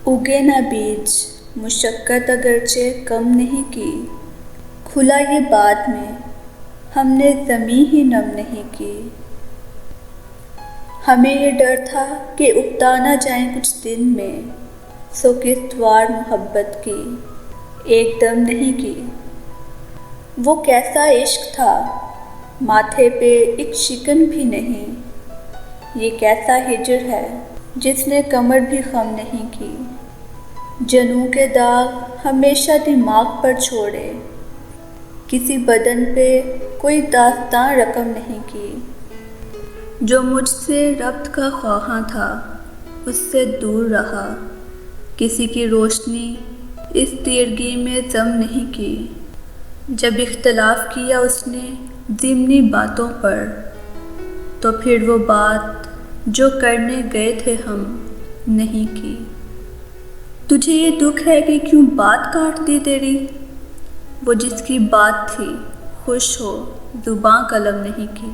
اگے نہ بیج مشقت اگرچہ کم نہیں کی، کھلا یہ بعد میں ہم نے زمیں ہی نم نہیں کی۔ ہمیں یہ ڈر تھا کہ اکتا نہ جائیں کچھ دن میں، سو قسطوار محبت کی ایک دم نہیں کی۔ وہ کیسا عشق تھا ماتھے پہ ایک شکن بھی نہیں، یہ کیسا ہجر ہے جس نے کمر بھی خم نہیں کی۔ جنوں کے داغ ہمیشہ دماغ پر چھوڑے، کسی بدن پہ کوئی داستاں رقم نہیں کی۔ جو مجھ سے ربط کا خواہاں تھا اس سے دور رہا، کسی کی روشنی اس تیرگی میں ضم نہیں کی۔ جب اختلاف کیا اس نے ضمنی باتوں پر، تو پھر وہ بات جو کرنے گئے تھے ہم نہیں کی۔ تجھے یہ دکھ ہے کہ کیوں بات کاٹ دی تیری، وہ جس کی بات تھی خوش ہو زباں قلم نہیں کی۔